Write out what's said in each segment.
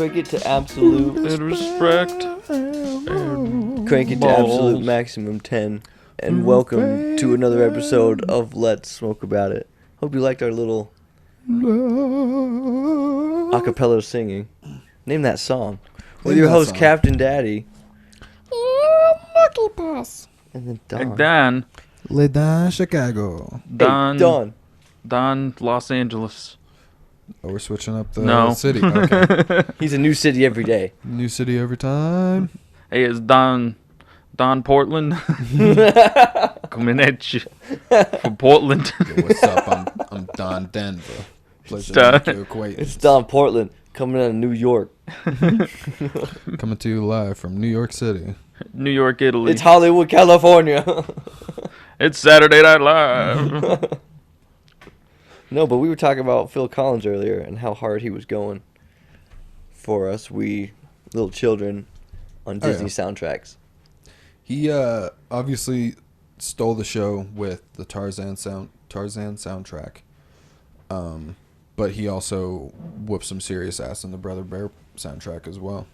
Crank it to absolute. And respect. Crank it to absolute maximum 10. And welcome to another episode of Let's Smoke About It. Hope you liked our little acapella singing. Name that song. With your host, Captain Daddy. Monkey Pass. And then Don. Dan. Le Don, Chicago. Don. Hey, Don. Don, Los Angeles. Oh, we're switching up the city. Okay. He's a new city every day. New city every time. Hey, it's Don Portland. Coming at you from Portland. Yo, what's up? I'm Don Denver. Pleasure Don. to make your acquaintance. It's Don Portland coming out of New York. Coming to you live from New York City. New York, Italy. It's Hollywood, California. It's Saturday Night Live. No, but we were talking about Phil Collins earlier and how hard he was going for us, we little children, on Disney soundtracks. He obviously stole the show with the Tarzan soundtrack. But he also whooped some serious ass in the Brother Bear soundtrack as well.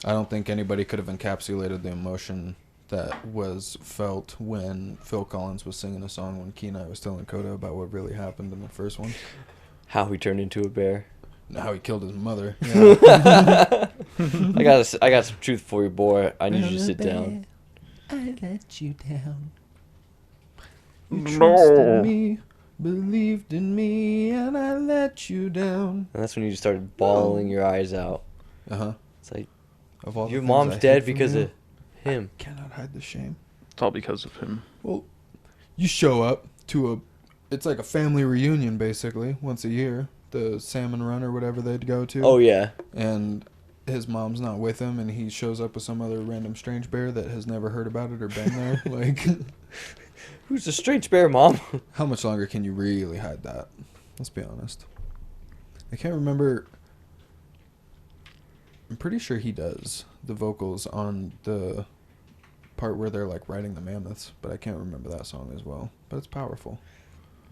I don't think anybody could have encapsulated the emotion that was felt when Phil Collins was singing a song when Kenai was telling Coda about what really happened in the first one. How he turned into a bear. How he killed his mother. Yeah. I got some truth for you, boy. I need you to sit down. I let you down. You No. trusted me, believed in me, and I let you down. And that's when you just started bawling your eyes out. Uh-huh. It's like, Of all the your things mom's I dead hid from because you, of him. cannot hide the shame. It's all because of him. Well, you show up to it's like a family reunion basically once a year, the salmon run or whatever they'd go to. Oh, yeah. And his mom's not with him, and he shows up with some other random strange bear that has never heard about it or been there. Like, Who's the strange bear, Mom? how much longer can you really hide that? Let's be honest. I can't remember. I'm pretty sure he does the vocals on the part where they're like riding the mammoths, but I can't remember that song as well. But it's powerful.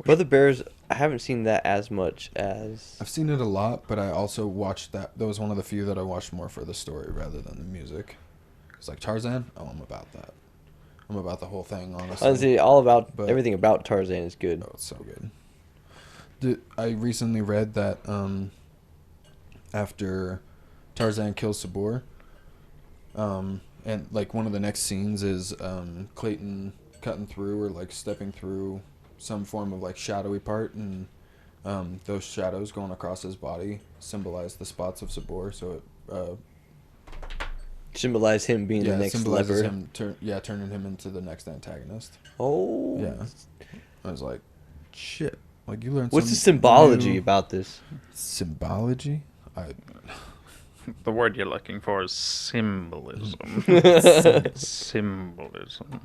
Brother Bears, I haven't seen that as much as... I've seen it a lot, but I also watched that. That was one of the few that I watched more for the story rather than the music. It's like Tarzan. Oh, I'm about that. I'm about the whole thing, honestly. Honestly, everything about Tarzan is good. Oh, it's so good. I recently read that after Tarzan kills Sabor, and like one of the next scenes is Clayton cutting through or like stepping through some form of like shadowy part, and those shadows going across his body symbolize the spots of Sabor, so it Symbolize him being the next symbolizes lever. him turning him into the next antagonist. Oh. Yeah. I was like, shit. Like, you learned What's the something symbology new. about this? Symbology? The word you're looking for is symbolism. Symbolism.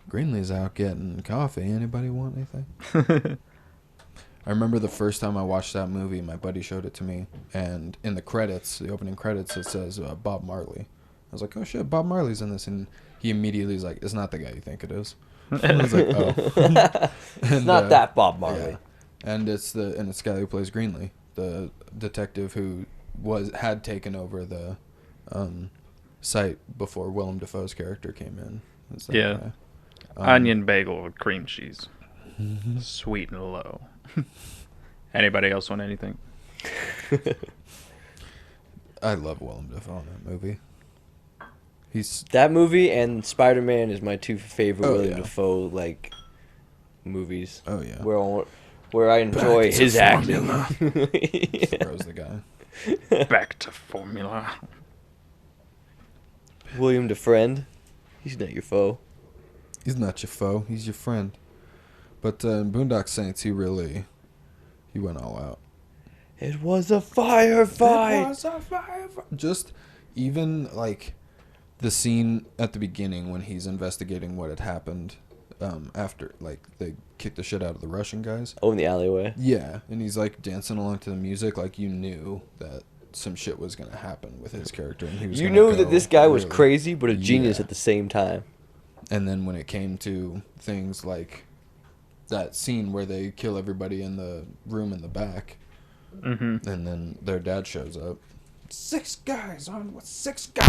Greenlee's out getting coffee. Anybody want anything? I remember the first time I watched that movie, my buddy showed it to me, and in the credits, the opening credits, it says Bob Marley. I was like, oh shit, Bob Marley's in this, and he immediately was like, it's not the guy you think it is. I was like, oh. It's not that Bob Marley. Yeah. And it's the guy who plays Greenlee, the detective who had taken over the site before Willem Dafoe's character came in. It's that Yeah. guy. Onion bagel with cream cheese. Sweet and low. Anybody else want anything? I love Willem Dafoe in that movie. That movie and Spider-Man is my two favorite William yeah. Dafoe like movies. Oh yeah. Where I enjoy his acting. Yeah. Throws the guy. Back to formula. William DeFriend, he's not your foe. He's not your foe. He's your friend. But in Boondock Saints, he went all out. It was a firefight. It was a firefight. Just even like the scene at the beginning when he's investigating what had happened after like they kicked the shit out of the Russian guys. Oh, in the alleyway. Yeah, and he's like dancing along to the music, like you knew that some shit was gonna happen with his character, and he was. You gonna knew that go this guy was really- crazy, but a genius Yeah. at the same time. And then when it came to things like that scene where they kill everybody in the room in the back, Mm-hmm. And then their dad shows up. 6 guys on with 6 guys.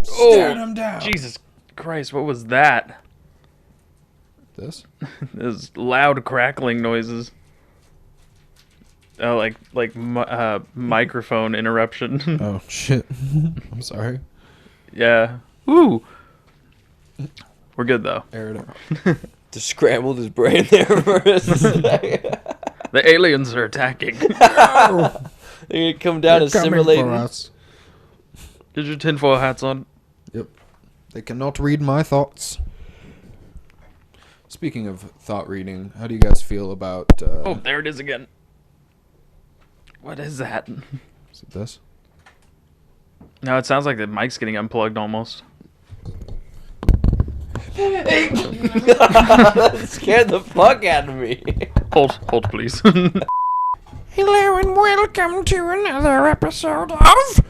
Staring them down. Jesus Christ, what was that? This? Those loud crackling noises. Oh, like microphone interruption. Oh, shit. I'm sorry. Yeah. Woo. We're good though. Air it out. Just scrambled his brain there for a second. The aliens are attacking. They're gonna come down and simulate. us. Get your tinfoil hats on. Yep. They cannot read my thoughts. Speaking of thought reading, how do you guys feel about... Oh, there it is again. What is that? Is it this? No, it sounds like the mic's getting unplugged almost. That scared the fuck out of me. Hold, please. Hello and welcome to another episode of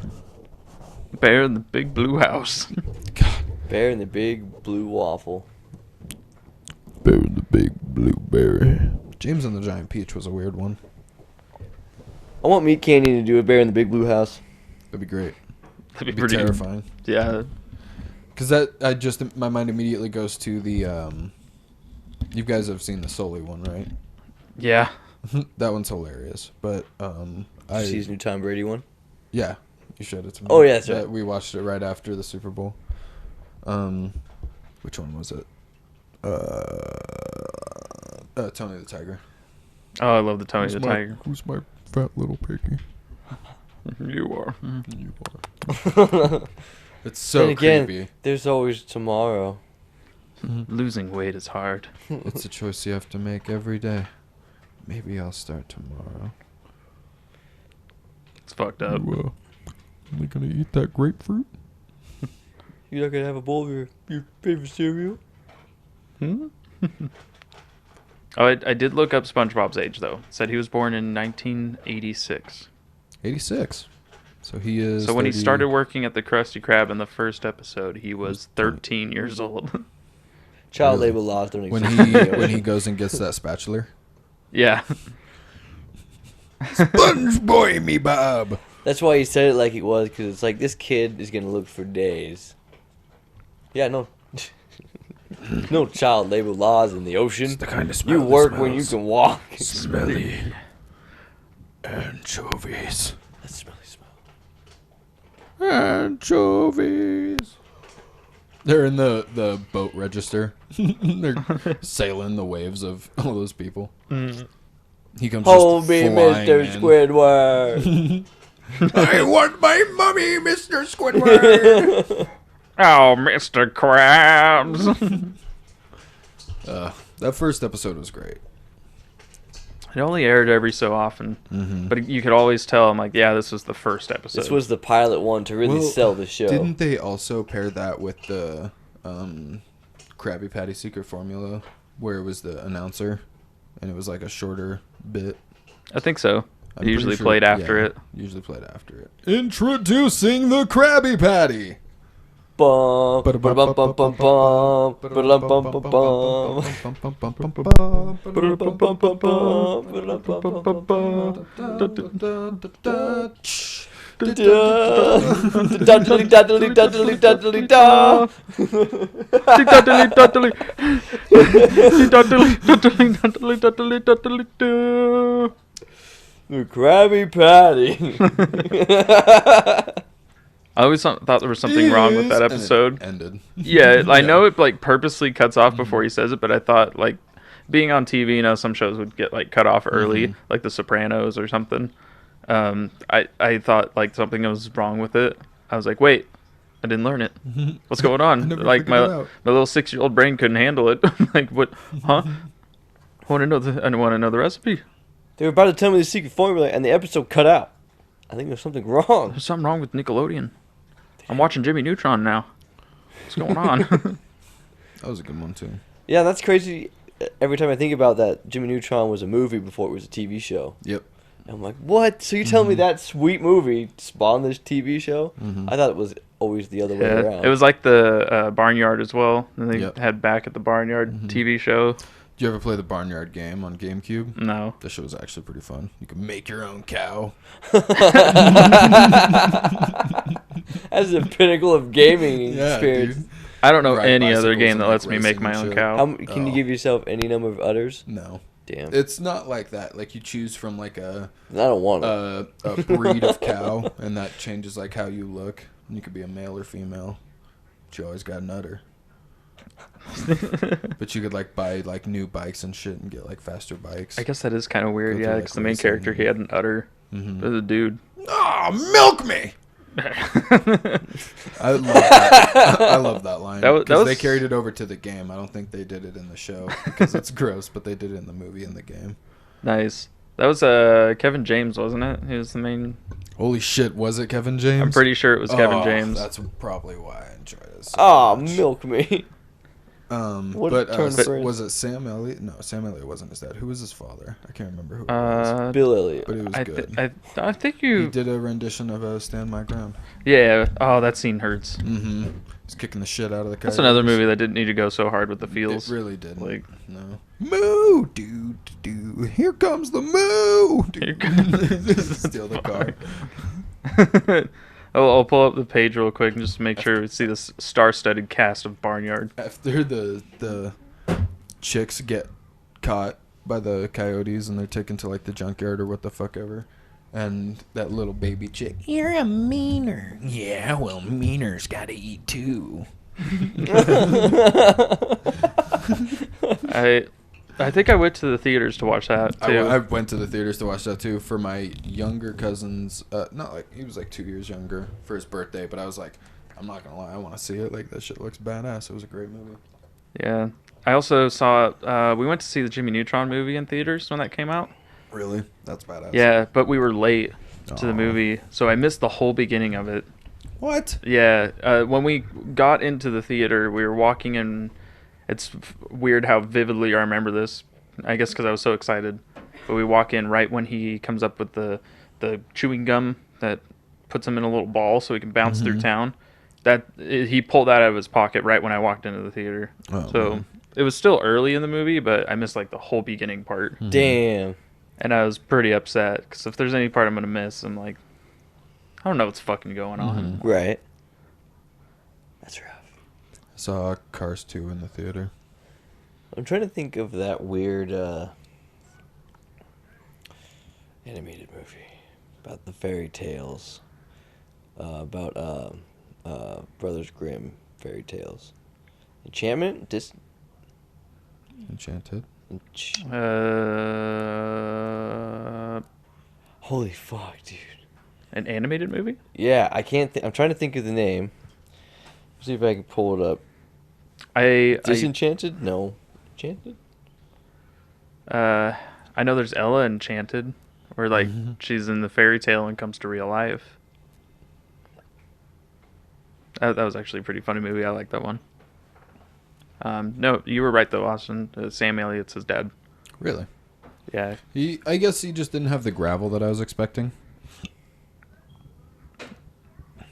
Bear in the Big Blue House. Bear in the Big Blue Waffle. Bear in the Big Blueberry. James and the Giant Peach was a weird one. I want Meat Candy to do a Bear in the Big Blue House. That'd be great. That'd be It'd be pretty terrifying. Yeah. Because my mind immediately goes to the, you guys have seen the Sully one, right? Yeah. That one's hilarious. But, Did you see his new Tom Brady one? yeah, you showed it to me. Oh, yeah, that's right. We watched it right after the Super Bowl. Which one was it? Tony the Tiger. Oh, I love the Tony the Tiger. Who's my fat little piggy? You are. You are. It's so Then again, creepy. there's always tomorrow. Losing weight is hard. It's a choice you have to make every day. Maybe I'll start tomorrow. It's fucked up. You, only gonna eat that grapefruit? You're not gonna have a bowl of your favorite cereal? Hmm? Oh, I did look up SpongeBob's age, though. It said he was born in 1986. 86. So he is. So when 30... he started working at the Krusty Krab in the first episode, he was 13 years old. Child Really? labor laws don't when exist. when he goes and gets that spatula. Yeah. Sponge boy me Bob. That's why he said it like it was, because it's like, this kid is gonna look for days. Yeah, no. No child labor laws in the ocean. It's the kind of smell You that work when you smells can walk. Smelly anchovies. That's smelly smell. Anchovies. They're in the boat register. They're sailing the waves of all those people. He comes Hold just me, flying Mr. in. Squidward. I want my mummy, Mr. Squidward. Oh, Mr. Krabs. That first episode was great. It only aired every so often, but you could always tell. I'm like, yeah, this was the first episode. This was the pilot one to really sell the show. Didn't they also pair that with the Krabby Patty Secret Formula, where it was the announcer, and it was like a shorter bit? I think so. I'm It usually pretty sure- played after yeah, it. Usually played after it. Introducing the Krabby Patty. Bum, ba-da-bum, bum, bum, bum, ba-da-bum, bum, bum, bum. Ba-da-bum, bum, bum, bum, ba-da-bum, bum, bum, da-da-da-da-da-da-da-da-da. The Krabby Patty. I always thought there was something wrong with that And it episode. ended. Yeah, I know it like purposely cuts off before he says it, but I thought like being on TV, some shows would get like cut off early, like The Sopranos or something. I thought like something was wrong with it. I was like, wait, I didn't learn it. What's going on? never Like figured it my out. little 6-year-old brain couldn't handle it. Like what? Huh? I want to know the recipe. They were about to tell me the secret formula, and the episode cut out. I think there's something wrong. There's something wrong with Nickelodeon. I'm watching Jimmy Neutron now. What's going on? That was a good one too. Yeah, that's crazy. Every time I think about that, Jimmy Neutron was a movie before it was a TV show. Yep. And I'm like, what? So you're telling me that sweet movie spawned this TV show? I thought it was always the other way Yeah, around. it was like the Barnyard as well. And they Yep. had Back at the Barnyard TV show. Did you ever play the Barnyard game on GameCube? No. That show was actually pretty fun. You can make your own cow. That's the pinnacle of gaming experience. Dude. I don't know Ride any other bicycles game and, that like, lets me make racing my and own shit. cow. Can you give yourself any number of udders? No. Damn. It's not like that. Like, you choose from, like, I don't want it. a breed of cow, and that changes, like, how you look. You could be a male or female. But you always got an udder. But you could, like, buy, like, new bikes and shit and get, like, faster bikes. I guess that is kind of weird, Go yeah, through, because like, the main racing character, and- he had an udder. Mhm. There's a dude. Oh, milk me! I love that. I love that line. That was- Because they carried it over to the game. I don't think they did it in the show because it's gross, but they did it in the movie and the game. Nice. That was Kevin James, wasn't it? He was the main. Holy shit, was it Kevin James? I'm pretty sure it was Kevin James. That's probably why I enjoyed it so Oh, much. milk me. What But turn of phrase? was it Sam Elliott? No, Sam Elliott wasn't his dad. Who was his father? I can't remember who it was. Bill Elliott. But it was I, good. I think He you. did a rendition of Stand My Ground. Yeah. Oh, that scene hurts. Mm-hmm. He's kicking the shit out of the That's Coyotes. another movie that didn't need to go so hard with the feels. It really didn't. Like- no. Moo, dude, dude. Here comes the moo. Here Dude. Steal the car. I'll pull up the page real quick and just make sure we see this star-studded cast of Barnyard. After the chicks get caught by the coyotes and they're taken to like the junkyard or what the fuck ever, and that little baby chick, You're a meaner. Yeah, well, meaners gotta eat too. I think I went to the theaters to watch that too. I went to the theaters to watch that too for my younger cousin's. Not like he was like 2 years younger for his birthday, but I was like, I'm not gonna lie, I want to see it. Like that shit looks badass. It was a great movie. Yeah. I also saw. We went to see the Jimmy Neutron movie in theaters when that came out. Really? That's badass. Yeah, but we were late to the Aw. movie, so I missed the whole beginning of it. What? Yeah, when we got into the theater, we were walking in. It's weird how vividly I remember this. I guess because I was so excited. But we walk in right when he comes up with the chewing gum that puts him in a little ball so he can bounce through town. He pulled that out of his pocket right when I walked into the theater. Oh, So man. it was still early in the movie, but I missed like the whole beginning part. Damn. And I was pretty upset because if there's any part I'm gonna miss, I'm like, I don't know what's fucking going on. Right. That's rough. I saw Cars 2 in the theater. I'm trying to think of that weird animated movie about the fairy tales. About Brothers Grimm fairy tales. Enchantment? Enchanted. Holy fuck, dude. An animated movie? Yeah, I can't think. I'm trying to think of the name. See if I can pull it up. I Disenchanted? No. Enchanted? I know there's Ella Enchanted, where like she's in the fairy tale and comes to real life. That was actually a pretty funny movie. I like that one. No, you were right though, Austin. Sam Elliott's his dad. Really? Yeah. I guess he just didn't have the gravel that I was expecting.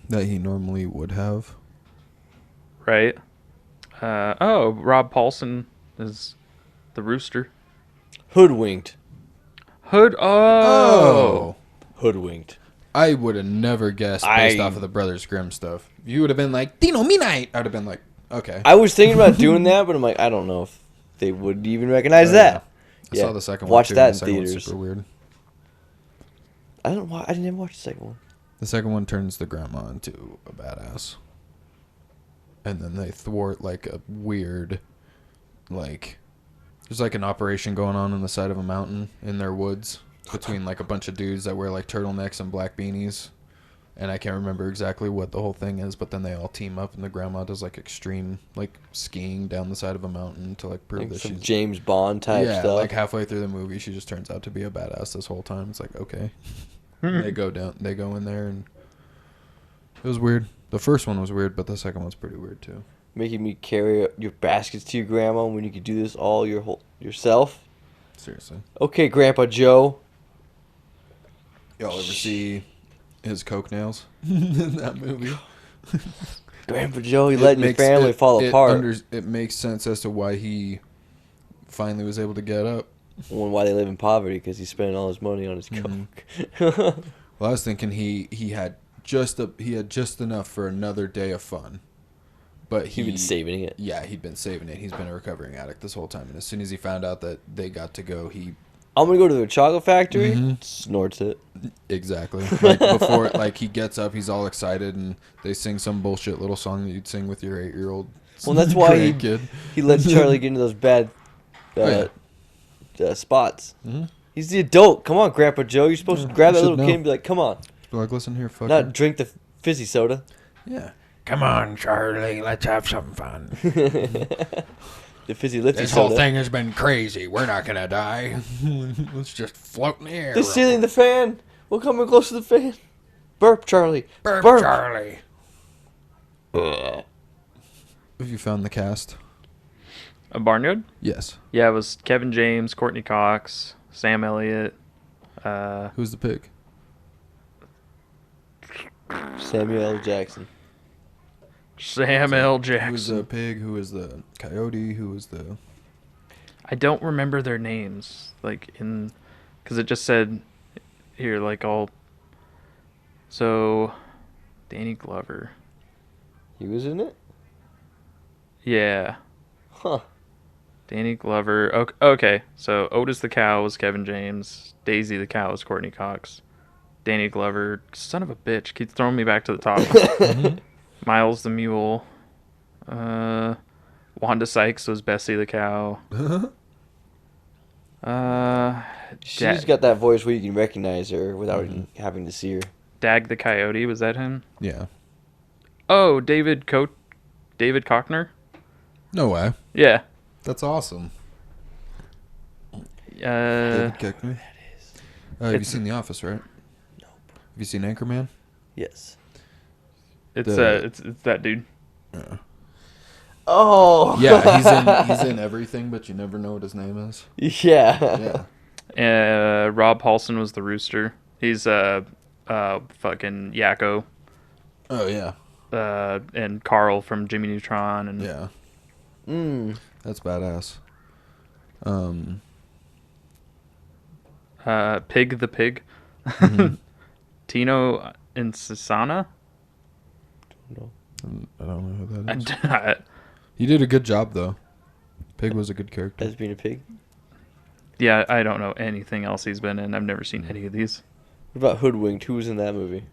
That he normally would have. Right. Rob Paulson is the rooster. Hoodwinked. Oh. Hoodwinked. I would have never guessed based off of the Brothers Grimm stuff. You would have been like, Dino Midnight. I would have been like, okay. I was thinking about doing that, but I'm like, I don't know if they would even recognize that. I saw the second one. Watch too, that and the in second one's theaters. super weird. I didn't even watch the second one. The second one turns the grandma into a badass. And then they thwart like a weird, like, there's like an operation going on the side of a mountain in their woods between like a bunch of dudes that wear like turtlenecks and black beanies. And I can't remember exactly what the whole thing is, but then they all team up and the grandma does like extreme like skiing down the side of a mountain to like prove Like that some she's James Bond type yeah, stuff. like halfway through the movie she just turns out to be a badass this whole time. It's like, okay. They go in there and it was weird. The first one was weird, but the second one's pretty weird too. Making me carry your baskets to your grandma when you could do this all yourself. Seriously. Okay, Grandpa Joe. Y'all ever see his coke nails in that movie? Grandpa Joe, he letting your family fall apart. It makes sense as to why he finally was able to get up. Why they live in poverty, because he's spending all his money on his coke. Well, I was thinking he had just enough for another day of fun, but He'd been saving it. Yeah, he'd been saving it. He's been a recovering addict this whole time, and as soon as he found out that they got to go, I'm gonna go to the chocolate factory. Snorts it. Exactly. Like before, like he gets up, he's all excited, and they sing some bullshit little song that you'd sing with your 8-year-old. Well, that's why kid. he lets Charlie get into those bad spots. Mm-hmm. He's the adult. Come on, Grandpa Joe. You're supposed to grab that little kid and be like, "Come on." Be like, listen here, fucker. Not drink the fizzy soda. Yeah. Come on, Charlie, let's have some fun. The fizzy lifty This soda. whole thing has been crazy. We're not gonna die. Let's just float in the air. The ceiling, the fan. We'll come in close to the fan. Burp, Charlie. Burp, Burp. Charlie. Have you found the cast? A Barnyard? Yes. Yeah, it was Kevin James, Courtney Cox, Sam Elliott. Who's the pig? Samuel L. Jackson. Sam L. Who's Jackson. the pig? Who is the coyote? Who is the... I don't remember their names, because it just said here, like, all. So, Danny Glover. He was in it? Yeah, Huh. Danny Glover. Okay, so Otis the cow was Kevin James. Daisy the cow was Courtney Cox. Danny Glover, son of a bitch, keeps throwing me back to the top. Miles the mule. Wanda Sykes was Bessie the cow. She's got that voice where you can recognize her without having to see her. Dag the coyote, was that him? Yeah. Oh, David Cockner? No way. Yeah. That's awesome. David Koechner. Have you seen The Office, right? Nope. Have you seen Anchorman? Yes. It's that dude. Yeah. Oh. Yeah, he's in everything, but you never know what his name is. Yeah. Yeah. Rob Paulson was the rooster. He's fucking Yakko. Oh yeah. And Carl from Jimmy Neutron and Yeah. That's badass. Pig the pig. Tino and Susana. No. I don't know who that is. I He did a good job though. Pig was a good character. As being a pig. Yeah, I don't know anything else he's been in. I've never seen any of these. What about Hoodwinked? Who was in that movie?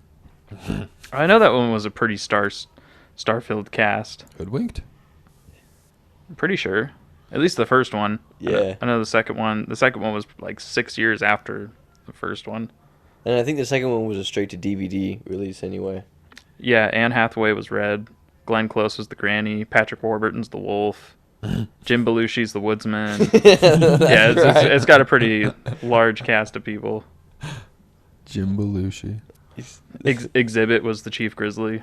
I know that one was a pretty star-filled cast. Hoodwinked? I'm pretty sure. At least the first one. Yeah. I know the second one. The second one was like 6 years after the first one. And I think the second one was a straight to DVD release anyway. Yeah, Anne Hathaway was Red. Glenn Close was the granny. Patrick Warburton's the wolf. Jim Belushi's the woodsman. Yeah, it's got a pretty large cast of people. Jim Belushi. Exhibit was the chief grizzly.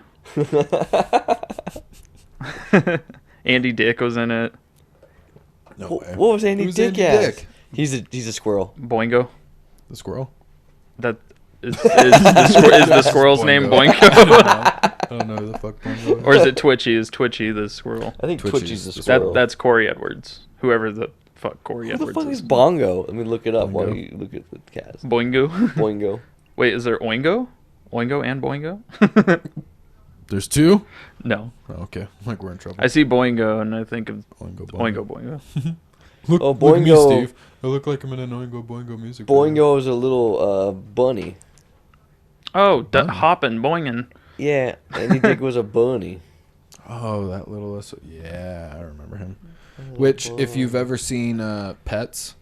Andy Dick was in it. No way. What was Andy Who's Dick Andy as? Dick? He's a squirrel. Boingo. The squirrel? That is the squirrel's name Boingo? I don't know who the fuck Boingo is. Or is it Twitchy? Is Twitchy the squirrel? I think Twitchy's Twitchy's the the squirrel. That's Corey Edwards. Whoever the fuck Corey Who Edwards the fuck is. is Bongo? Let me look it up while Boingo. you look at the cast. Boingo. Boingo. Wait, is there Oingo? Oingo and Boingo? There's two? No. Oh, okay. Like we're in trouble. I see Boingo and I think of Oingo Oingo Boingo. Look, Oh, look at me, Boingo. Steve. I look like I'm in an Oingo Boingo music video. Boingo is a little bunny. Oh, hoppin', boingin'. Yeah, Andy Dick was a bunny. Oh, that little... Yeah, I remember him. Which, if you've ever seen Pets,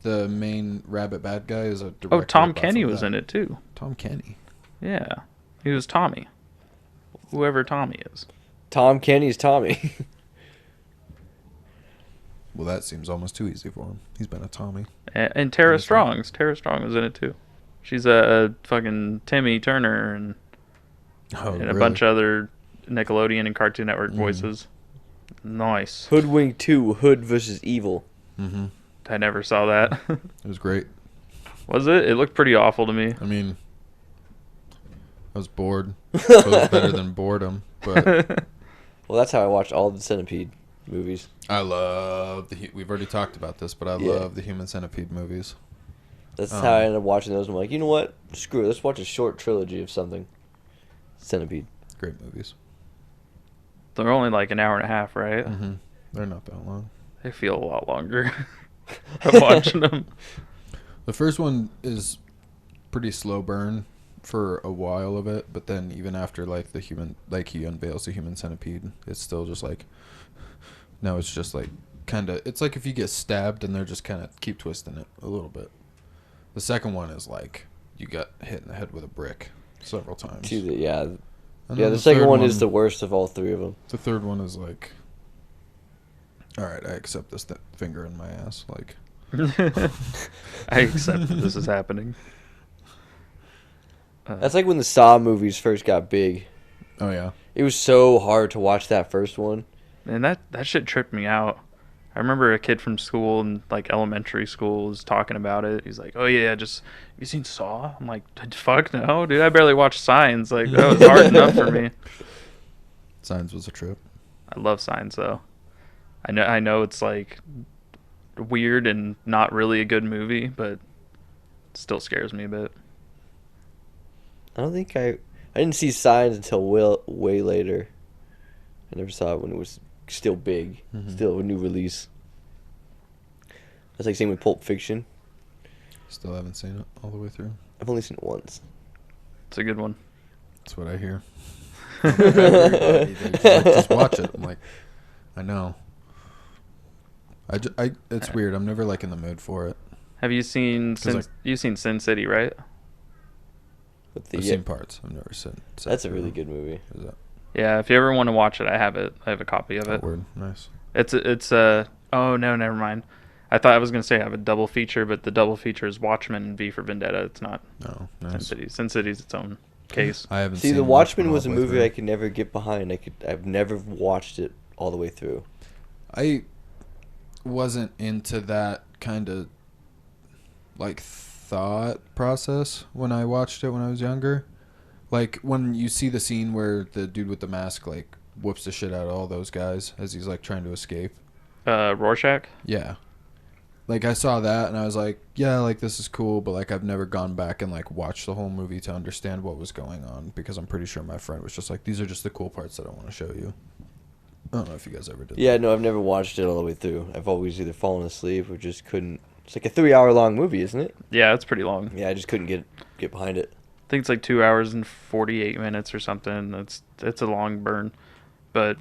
the main rabbit bad guy is a director. Oh, Tom Kenny was in it too. Tom Kenny. Yeah. He was Tommy. Whoever Tommy is. Tom Kenny's Tommy. Well, that seems almost too easy for him. He's been a Tommy. And Tara Strong was in it too. She's a fucking Timmy Turner and a bunch of other Nickelodeon and Cartoon Network voices. Nice. Hoodwink 2, Hood versus Evil. Mm-hmm. I never saw that. It was great. Was it? It looked pretty awful to me. I mean, I was bored. It was better than boredom, but Well, that's how I watched all the Centipede movies. I love we've already talked about this, but I love the Human Centipede movies. That's how I ended up watching those. I'm like, you know what? Screw it. Let's watch a short trilogy of something. Centipede. Great movies. They're only like an hour and a half, right? Mm-hmm. They're not that long. They feel a lot longer. I'm watching them. The first one is pretty slow burn for a while of it, but then even after like he unveils the Human Centipede, it's still just like, no, it's just like kind of, it's like if you get stabbed and they're just kind of keep twisting it a little bit. The second one is like you got hit in the head with a brick several times. The second one is the worst of all three of them. The third one is like, all right, I accept this finger in my ass. Like, I accept that this is happening. That's like when the Saw movies first got big. Oh yeah. It was so hard to watch that first one. And that shit tripped me out. I remember a kid from school in like elementary school was talking about it. He's like, "Oh yeah, have you seen Saw?" I'm like, "Fuck no, dude. I barely watched Signs. Like that was hard enough for me." Signs was a trip. I love Signs though. I know it's like weird and not really a good movie, but it still scares me a bit. I don't think I didn't see Signs until way later. I never saw it when it was still big, still a new release. That's like same with Pulp Fiction. Still haven't seen it all the way through. I've only seen it once. It's a good one. That's what I hear. Everybody, just watch it. I'm like, I know. It's weird. I'm never like in the mood for it. Have you seen you've seen Sin City, right? I've seen parts. I've never seen. That's a really good movie. Is that? Yeah, if you ever want to watch it, I have it. I have a copy of it. Word. Nice. It's oh no, never mind. I thought I was gonna say I have a double feature, but the double feature is Watchmen and V for Vendetta. It's not. No, nice. Sin City. Sin City's its own case. I haven't seen. See, The Watchmen was a all the way movie through. I could never get behind. I've never watched it all the way through. I wasn't into that kind of like thought process when I watched it when I was younger. Like when you see the scene where the dude with the mask like whoops the shit out of all those guys as he's like trying to escape. Rorschach. Yeah. Like I saw that and I was like, yeah, like this is cool, but like I've never gone back and like watched the whole movie to understand what was going on because I'm pretty sure my friend was just like, these are just the cool parts that I want to show you. I don't know if you guys ever did. Yeah, no, I've never watched it all the way through. I've always either fallen asleep or just couldn't. It's like a 3-hour long movie, isn't it? Yeah, it's pretty long. Yeah, I just couldn't get behind it. I think it's like 2 hours and 48 minutes or something. It's a long burn, but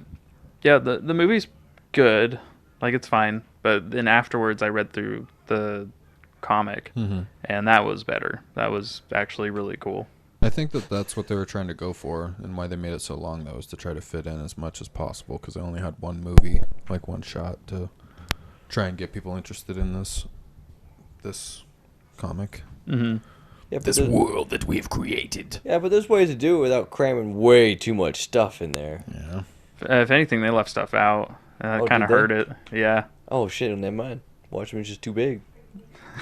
yeah, the movie's good. Like it's fine, but then afterwards I read through the comic, and that was better. That was actually really cool. I think that's what they were trying to go for, and why they made it so long though, is to try to fit in as much as possible because they only had one movie, like one shot, to try and get people interested in this comic. Mm-hmm. Yeah, but This world that we've created. Yeah, but there's ways to do it without cramming way too much stuff in there. Yeah. If anything, they left stuff out. That kind of did hurt they? it. Yeah. Oh shit! Never mind. Watchmen's just too big.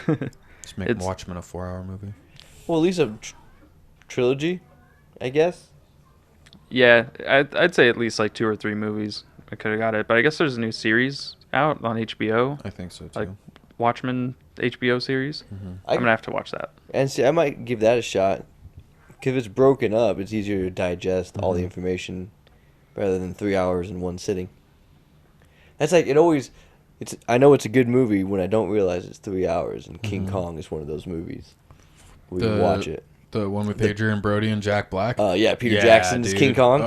Just make Watchmen a 4-hour movie. Well, at least a trilogy, I guess. Yeah, I'd say at least like 2 or 3 movies. I could have got it, but I guess there's a new series out on HBO. I think so too. Like Watchmen HBO series. I'm gonna have to watch that. And see, I might give that a shot. Because if it's broken up, it's easier to digest all the information rather than 3 hours in one sitting. That's like, I know it's a good movie when I don't realize it's 3 hours, and King Kong is one of those movies. We watch it. The one with Adrian Brody and Jack Black? Yeah, Peter Jackson's dude. King Kong.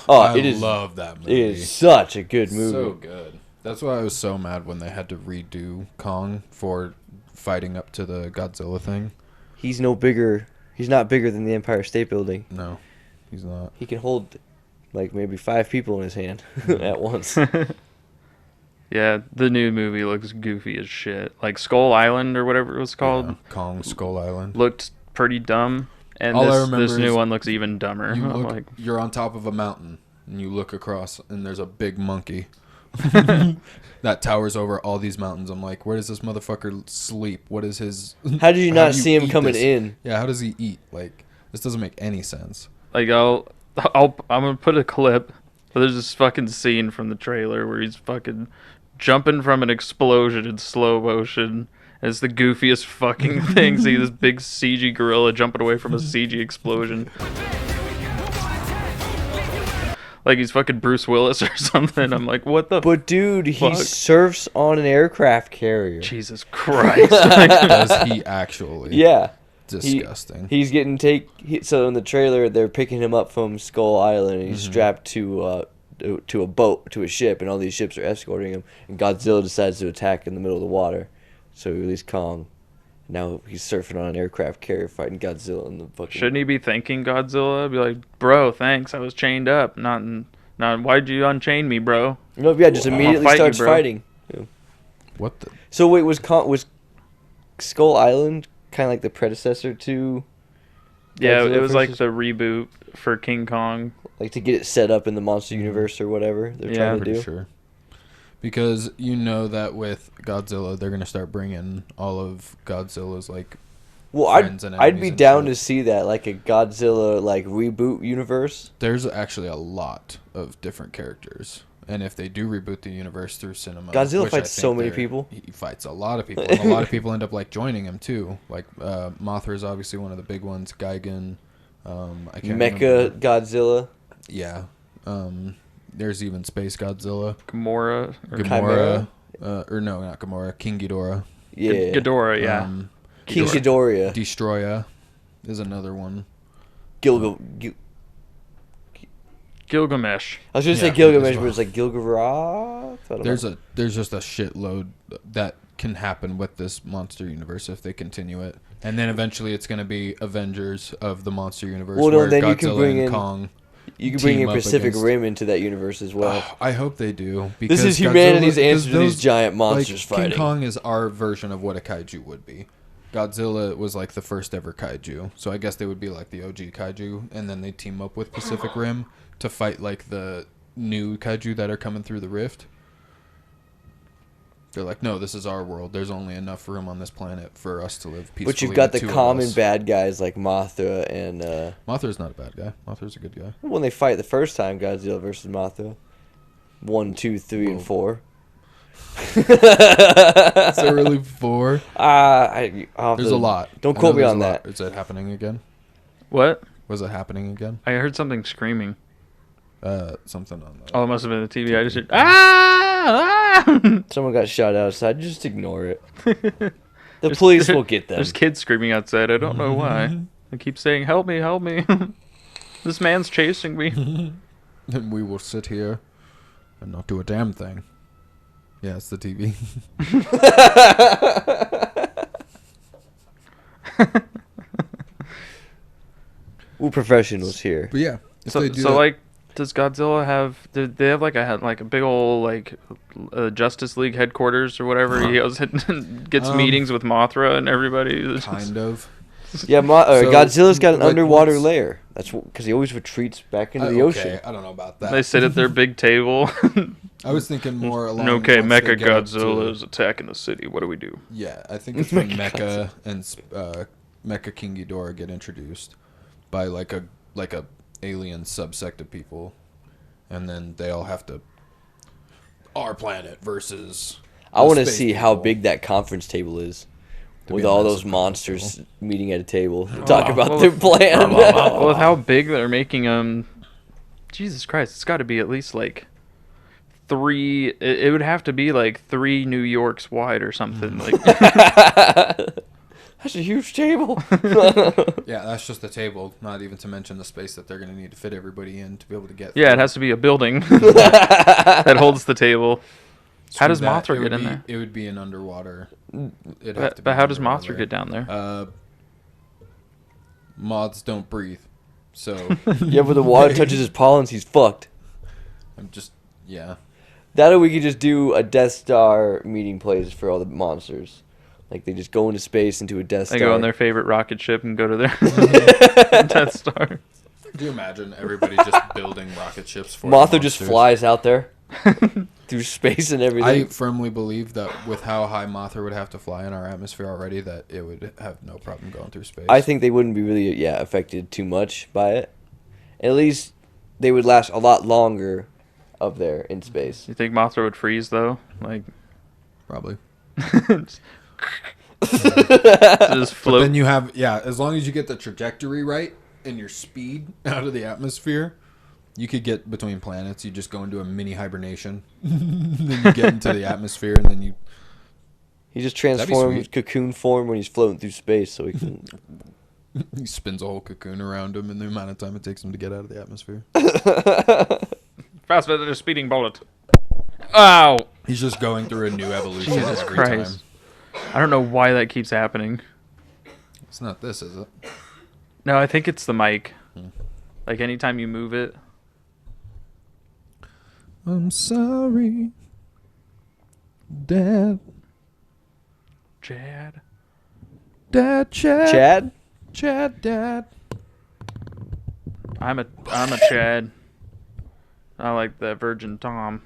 I it is, love that movie. It is such a good movie. So good. That's why I was so mad when they had to redo Kong for fighting up to the Godzilla thing. He's no bigger. He's not bigger than the Empire State Building. No, he's not. He can hold like maybe 5 people in his hand at once. Yeah, the new movie looks goofy as shit. Like Skull Island or whatever it was called. Yeah, Kong Skull Island. Looked pretty dumb. And All I remember this new is one looks even dumber. You're on top of a mountain, and you look across, and there's a big monkey that towers over all these mountains. I'm like, where does this motherfucker sleep? What is his... How did you not see him coming in? Yeah, how does he eat? Like, this doesn't make any sense. Like I'm gonna put a clip But there's this fucking scene from the trailer where he's fucking jumping from an explosion in slow motion. It's the goofiest fucking thing. See this big CG gorilla jumping away from a CG explosion. Like he's fucking Bruce Willis or something. I'm like, what the But dude, he fuck? surfs on an aircraft carrier. Jesus Christ. Does he actually? Yeah. Disgusting. He's getting so in the trailer they're picking him up from Skull Island and he's strapped to a boat, to a ship, and all these ships are escorting him, and Godzilla decides to attack in the middle of the water. So he released Kong. Now he's surfing on an aircraft carrier fighting Godzilla in the fucking... Shouldn't he be thanking Godzilla? Be like, bro, thanks, I was chained up. Not why'd you unchain me, bro? No, yeah, just immediately fight you, starts bro. fighting. Yeah. What the? So wait, was Skull Island kind of like the predecessor to... Yeah, Godzilla it was like versus- the reboot for King Kong. Like to get it set up in the monster universe or whatever they're Yeah, trying to Pretty do. sure. Because you know that with Godzilla, they're gonna start bringing all of Godzilla's like. Well, friends and I'd enemies be and down shit. to see that, like a Godzilla like reboot universe. There's actually a lot of different characters, and if they do reboot the universe through cinema, Godzilla which I fights think so many they're- people. He fights a lot of people, and a lot of people end up like joining him too. Like Mothra is obviously one of the big ones. Gigan, I can't Mecha remember. Godzilla. Yeah. There's even Space Godzilla, Gamora. Or Gamora, or no, not Gamora, King Ghidorah. Yeah. Ghidorah, yeah. King Ghidorah. Destroya is another one. Gilgamesh. I was gonna say Yeah, Gilgamesh, as but well. it's like Gilgamesh. There's just a shitload that can happen with this monster universe if they continue it, and then eventually it's gonna be Avengers of the monster universe. Well, no, where then Godzilla you can bring and in- Kong. You can bring team in up Pacific against- Rim into that universe as well. I hope they do. This Because is humanity's Godzilla- answer to these giant monsters like, fighting. King Kong is our version of what a kaiju would be. Godzilla was like the first ever kaiju, so I guess they would be like the OG kaiju, and then they team up with Pacific Rim to fight like the new kaiju that are coming through the rift. They're like, no, this is our world. There's only enough room on this planet for us to live peacefully. But you've got the two of common us. bad guys like Mothra and Mothra's not a bad guy. Mothra's a good guy. when they fight the first time, Godzilla versus Mothra, 1, 2, 3, and 4. Is there really 4? There's a lot. Don't I quote know me there's on a lot. that. Is that happening again? What? Was it happening again? I heard something screaming. Something on that. Oh, it must have been the TV. I just heard, ah! Someone got shot outside. Just ignore it. The police will get them. There's kids screaming outside. I don't know why. I keep saying, help me, help me. This man's chasing me. Then we will sit here and not do a damn thing. Yeah, it's the TV. We're professionals here. But yeah, if So, they do so that- like, does Godzilla have? Did they have like a big old like Justice League headquarters or whatever? He goes and gets meetings with Mothra and everybody. It's just- kind of. Yeah, So, Godzilla's got an like, underwater once- lair. That's because he always retreats back into the Okay, ocean. I don't know about that. They sit at their big table. I was thinking more along. Okay, once they Mecha get up Godzilla to- is attacking the city. What do we do? Yeah, I think it's when Mecha and Mecha King Ghidorah get introduced by like a alien subsect of people, and then they all have to our planet versus. I the want to space see how people. big that conference table is. To With be a all massive those monsters table. meeting at a table to talk about well, their plan. Well, with how big they're making them, Jesus Christ, it's got to be at least like 3. It would have to be like 3 New Yorks wide or something. Like, That's a huge table. Yeah, that's just the table. Not even to mention the space that they're going to need to fit everybody in to be able to get. yeah, it through. has to be a building that holds the table. How does Screw that. Mothra It would get in be- there? It would be an underwater. It'd have to be But how does underwater Mothra layer. get down there? Moths don't breathe, so Yeah, but the water touches his pollens, he's fucked. I'm just yeah. That or we could just do a Death Star meeting place for all the monsters. Like they just go into space into a Death Star. They go on their favorite rocket ship and go to their Death Star. Could you imagine everybody just building rocket ships for Mothra just monsters? flies out there through space and I everything. firmly believe that with how high Mothra would have to fly in our atmosphere already, that it would have no problem going through space. I think they wouldn't be really affected too much by it. At least they would last a lot longer up there in space. You think Mothra would freeze though? Like Probably. just But float. then you have, as long as you get the trajectory right and your speed out of the atmosphere, you could get between planets. You just go into a mini hibernation. Then you get into the atmosphere, and then you... He just That'd be transforms sweet. cocoon form when he's floating through space, so he can. He spins a whole cocoon around him in the amount of time it takes him to get out of the atmosphere. Faster than a speeding bullet. Ow! He's just going through a new evolution Jesus every Christ. time. I don't know why that keeps happening. It's not this, is it? No, I think it's the mic. Like anytime you move it. I'm sorry, Dad. Chad. Dad, Chad? Chad, Dad. I'm a Chad. I like the Virgin Tom.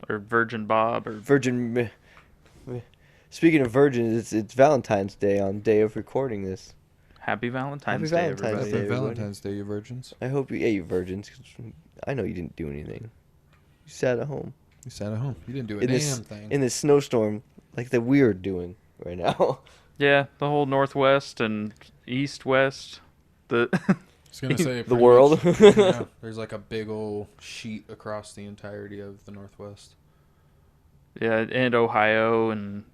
Or Virgin Bob or Virgin. Speaking of virgins, it's Valentine's Day on day of recording this. Happy Valentine's Happy Day, Valentine's everybody. Day. Happy everybody. Valentine's Day, you virgins. I hope you virgins. 'Cause I know you didn't do anything. You sat at home You sat at home. You didn't do a in damn this thing. in this snowstorm like that we're doing right now. Yeah, the whole northwest and east-west. I was gonna say The pretty world. much, yeah, there's like a big old sheet across the entirety of the Northwest. Yeah, and Ohio and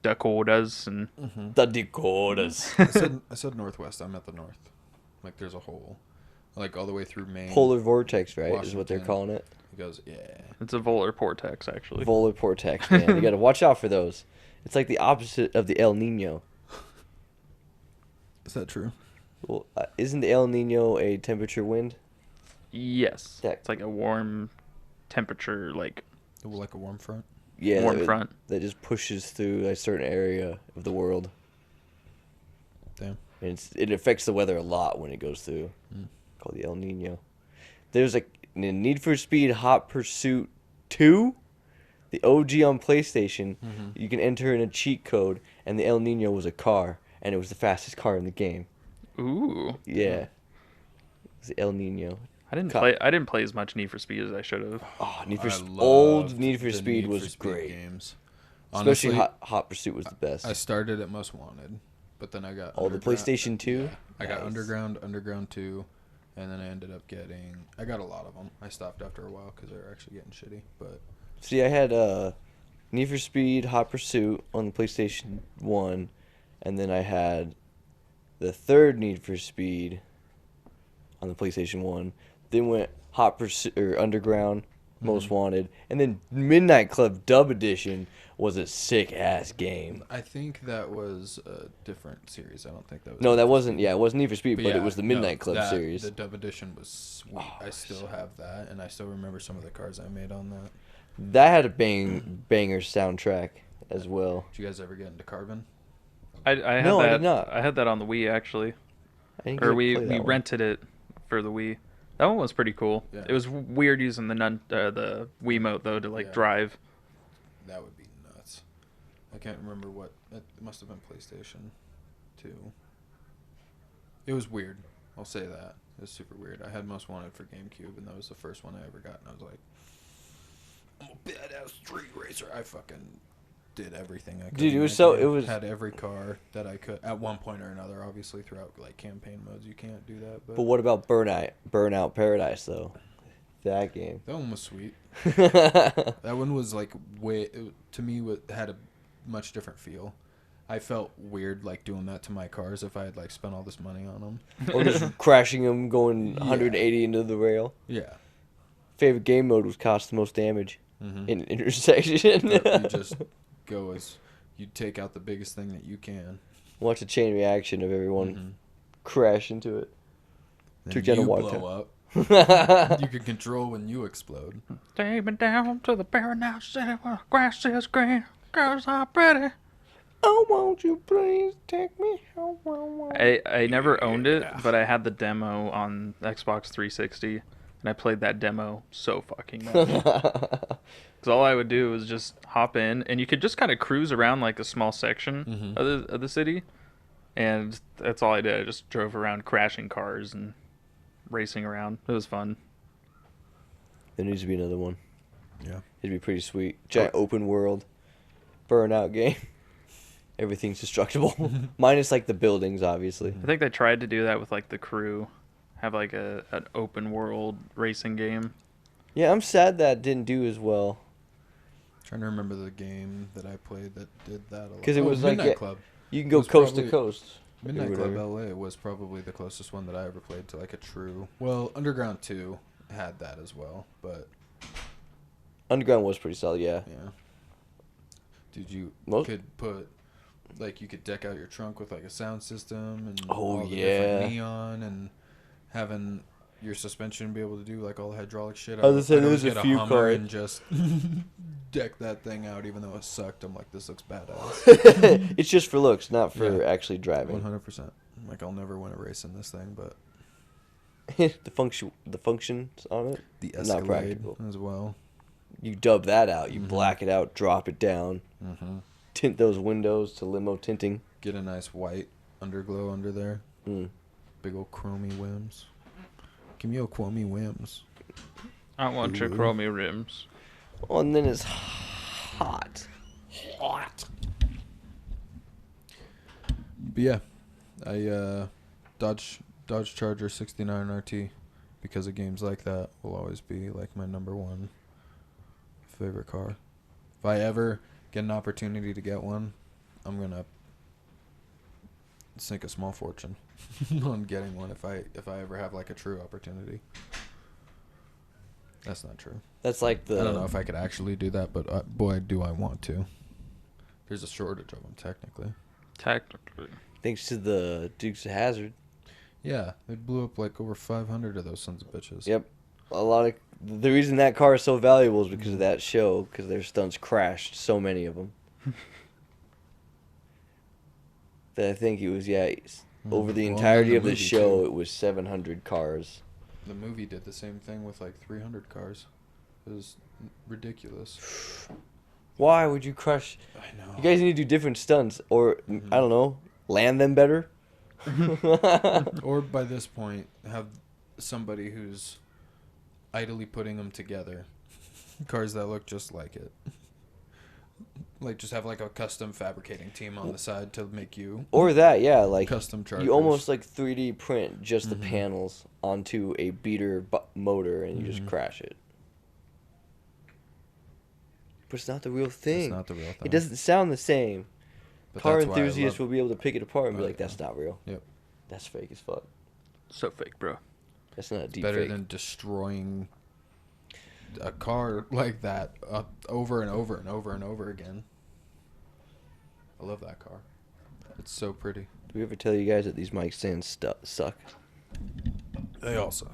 Dakotas and The Dakotas. I said Northwest. I meant the North. Like there's a whole, like all the way through Maine. Polar vortex, right? Is what they're Washington. calling it. He goes, yeah. it's a volar vortex actually. Polar vortex, man. You got to watch out for those. It's like the opposite of the El Nino. Is that true? Well, isn't the El Nino a temperature wind? Yes, Yeah. it's like a warm temperature, like Like a warm front. Yeah, warm front. that just pushes through a certain area of the world. Damn. And it affects the weather a lot when it goes through. Called the El Nino. There's a Need for Speed Hot Pursuit 2, the OG on PlayStation. You can enter in a cheat code, and the El Nino was a car, and it was the fastest car in the game. Ooh, Yeah, it was the El Nino. I didn't Cut. play. I didn't play as much Need for Speed as I should have. Oh, I old loved Need for the Speed Need was for Speed great. Games. Especially Honestly, Hot Pursuit was the best. I started at Most Wanted, but then I got Oh, the PlayStation 2? I got Nice. Underground 2, and then I ended up getting. I got a lot of them. I stopped after a while because they were actually getting shitty. But See, I had Need for Speed Hot Pursuit on the PlayStation 1, and then I had the third Need for Speed on the PlayStation 1. Then went Hot Pursuit or Underground, Most Wanted, and then Midnight Club Dub Edition was a sick ass game. I think that was a different series. I don't think that was. No, that wasn't. Yeah, it wasn't Need for Speed, but yeah, it was the Midnight Club that- series. The dub edition was sweet. I still have that, and I still remember some of the cars I made on that. That had a banger soundtrack as well. Did you guys ever get into Carbon? I had No, I that. did not. I had that on the Wii actually, I didn't get or to we play that one. rented it for the Wii. That one was pretty cool. Yeah. It was weird using the Wiimote though to like Yeah. drive. That would be nuts. I can't remember what. It must have been PlayStation 2. It was weird. I'll say that. It was super weird. I had Most Wanted for GameCube, and that was the first one I ever got, and I was like, I'm a badass street racer. I fucking did everything I could. Dude, in it was that so- game. it was- Had every car that I could at one point or another. Obviously, throughout like campaign modes, you can't do that. But But what about Burnout Paradise though? That game. that one was sweet. That one was like to me had a much different feel. I felt weird like doing that to my cars if I had like spent all this money on them. Or just crashing them going 180 into the rail. Yeah. Favorite game mode was cost the most damage Mm-hmm. in an intersection. You just go as you take out the biggest thing that you can. Watch a chain reaction of everyone Mhm. crash into it. Then Took down a you water blow up. You can control when you explode. Take me down to the paradise city where the grass is green, girls are pretty. Oh, won't you please take me home? I never owned it, but I had the demo on Xbox 360, and I played that demo so fucking much. Because all I would do was just hop in, and you could just kind of cruise around like a small section of the city, and that's all I did. I just drove around crashing cars and racing around. It was fun. There needs to be another one. Yeah. It'd be pretty sweet. Giant open world, burnout game. Everything's destructible, minus like the buildings, obviously. I think they tried to do that with like The Crew, have like an open world racing game. Yeah, I'm sad that didn't do as well. Trying to remember the game that I played that did that a lot. 'Cause it was like, Midnight yeah, Club. You can It go was coast to probably- coast. or Midnight Club whatever. LA was probably the closest one that I ever played to like a true. Well, Underground 2 had that as well, but Underground was pretty solid, yeah. yeah. Dude, you Most- could put like you could deck out your trunk with like a sound system and Oh, all the yeah. different neon and having your suspension be able to do like all the hydraulic shit. I was gonna say, I'd always there's a get few Hummer cars. and just deck that thing out, even though it sucked. I'm like, this looks badass. It's just for looks, not for Yeah. actually driving. 100%. Like, I'll never win a race in this thing, but the functions on it, the not Escalade practical. as well. You dub that out. You Mhm. black it out, drop it down, Mm-hmm. tint those windows to limo tinting. Get a nice white underglow under there. Mm. Big old chromey whims. Give me your chromey whims. I want your Ooh. chromey rims. Oh, and then it's hot. But yeah, I Dodge Charger 69 RT because of games like that will always be like my number one favorite car. If I ever get an opportunity to get one, I'm gonna sink a small fortune on getting one if I ever have like a true opportunity. That's not true. That's like the. I don't know if I could actually do that, but boy, do I want to. There's a shortage of them technically. Technically. Thanks to the Dukes of Hazzard. Yeah, they blew up like over 500 of those sons of bitches. Yep. A lot of the reason that car is so valuable is because of that show, because their stunts crashed so many of them. That I think it was over the Well, entirety and the of the movie, show too. it was 700 cars. The movie did the same thing with like 300 cars. It was ridiculous. Why would you crush? I know. You guys need to do different stunts, or Mhm. I don't know, land them better. Or by this point, have somebody who's idly putting them together. Cars that look just like it. Like just have like a custom fabricating team on the side to make you Or that, yeah, like custom chargers. you almost like 3D print just the Mhm. panels onto a beater motor and you just Mhm. crash it. But it's not the real thing. It's not the real thing. It doesn't sound the same. But Car that's why I enthusiasts love- will be able to pick it apart and be Oh, like, "That's not real. Yep. That's fake as fuck. So fake, bro. That's not a deep better fake." than destroying a car like that over and over and over and over again. I love that car. It's so pretty. Do we ever tell you guys that these mic stands suck? They all suck.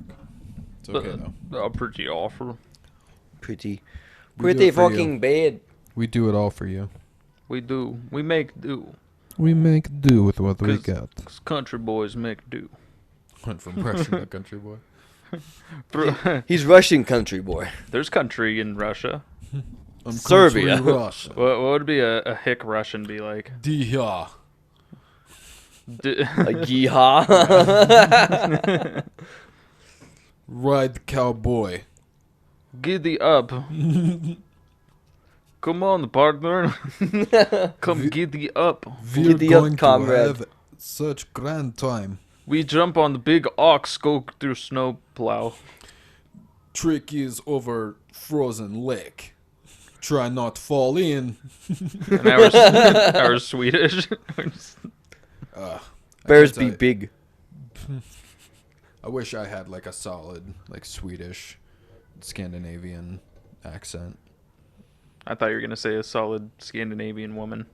It's okay though. Pretty awful. Pretty We do it for you. fucking bad. We do it all for you. We do. We make do. We make do with what we 'Cause- got. 'Cause country boys make do. Went from Russian to country boy. Bro, He's Russian country boy. there's country in Russia. I'm Serbia. country Russian. What would be a hick Russian be like? Diha. Like yeehaw. Ride cowboy. Giddy up. Come on, partner. Come giddy up. We're Giddy up, going comrade. to have such grand time. We jump on the big ox, go through snow plow. Trick is over frozen lake. Try not to fall in. And our Swedish. I Bears can't be tell big. I wish I had like a solid, like Swedish, Scandinavian accent. I thought you were gonna say a solid Scandinavian woman.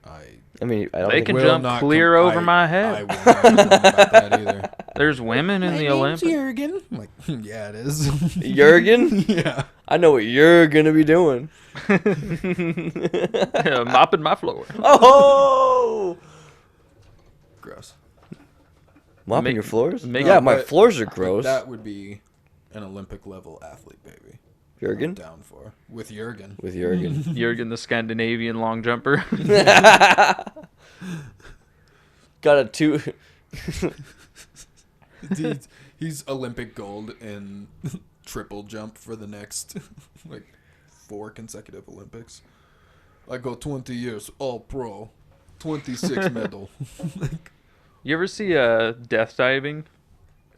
I mean, I don't They think can will jump not clear com- over I- my I head. will not comment about that either. There's women in the Olympics. Jurgen. I'm like, yeah, it is. Jurgen? Yeah. I know what you're gonna be doing. Yeah, mopping my floor. Oh! Gross. Mopping Make- your floors? make- Yeah, No, my but- floors are But gross. that would be an Olympic level athlete, baby. I'm Jurgen? down for with Jurgen. With Jurgen. Jurgen, the Scandinavian long jumper. Got a two. he's Olympic gold in triple jump for the next like 4 consecutive Olympics. I go 20 years all pro, 26 medal. You ever see death diving?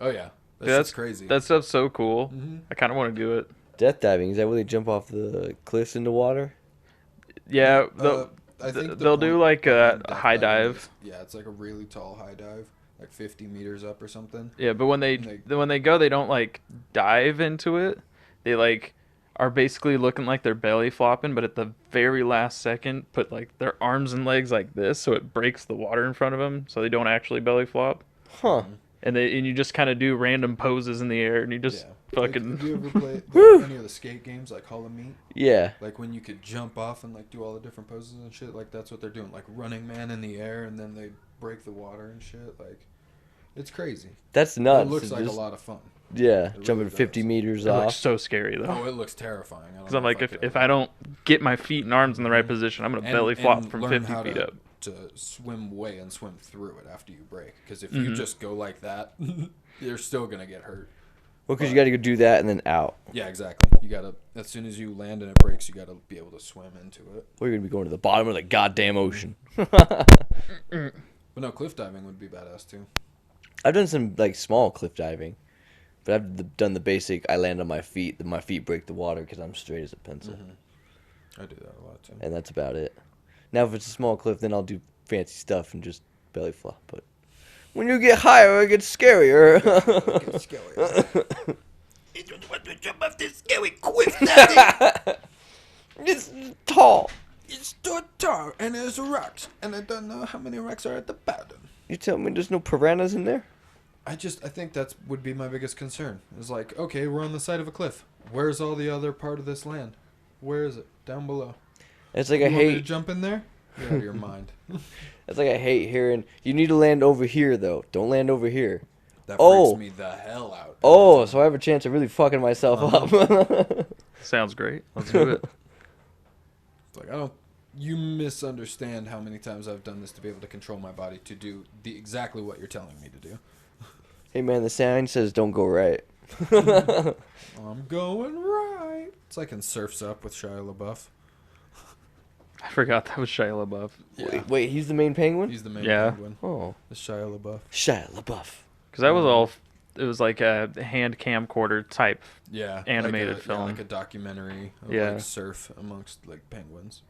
Oh yeah, Dude, that's crazy. That stuff's so cool. Mm-hmm. I kind of want to do it. Death diving, is that where they jump off the cliffs into water? Yeah, I think they'll do like a high dive. Yeah, it's like a really tall high dive, like 50 meters up or something. Yeah, but when they go, they don't like dive into it. They like are basically looking like they're belly flopping, but at the very last second, put like their arms and legs like this, so it breaks the water in front of them, so they don't actually belly flop. Huh. And you just kind of do random poses in the air, and you just fucking. Like, have you ever played any of the skate games like Hollow Meat? Yeah. Like when you could jump off and like do all the different poses and shit. Like that's what they're doing. Like Running Man in the air, and then they break the water and shit. Like it's crazy. That's nuts. It looks like a lot of fun. Yeah, It jumping really 50 does. meters It off. looks so scary though. Oh, it looks terrifying. Because I'm like, if I don't get my feet and arms in the right position, I'm gonna belly flop from 50 feet up. To swim away and swim through it after you break. Because if you just go like that, you're still gonna get hurt. Well, because you got to go do that and then out. Yeah, exactly. You gotta, as soon as you land and it breaks, you gotta be able to swim into it. Or you're going to be going to the bottom of the goddamn ocean. But no, cliff diving would be badass too. I've done some like small cliff diving, but I've done the basic. I land on my feet, my feet break the water because I'm straight as a pencil, I do that a lot too. and that's about it. Now, if it's a small cliff, then I'll do fancy stuff and just belly flop. But when you get higher, it gets scarier. It's scary. You don't want to jump off this scary cliff, Daddy. It's tall. It's too tall, and there's rocks, and I don't know how many rocks are at the bottom. You tell me there's no piranhas in there? I think that's would be my biggest concern. It's like, okay, we're on the side of a cliff. Where's all the other part of this land? Where is it? Down below. It's like You I want me to hate. jump in there? You're out of your mind. It's like I hate hearing. You need to land over here, though. Don't land over here. That Oh. freaks me the hell out. Oh, so I have a chance of really fucking myself up. Sounds great. Let's do it. It's like you misunderstand how many times I've done this to be able to control my body to do exactly what you're telling me to do. Hey man, the sign says don't go right. I'm going right. It's like in Surf's Up with Shia LaBeouf. I forgot that was Shia LaBeouf. Wait, he's the main penguin? He's the main Yeah. penguin. Oh, It's Shia LaBeouf. Shia LaBeouf. Because that was all. It was like a hand camcorder type. Yeah. Animated like a, film. Yeah, like a documentary of Yeah. like surf amongst like penguins.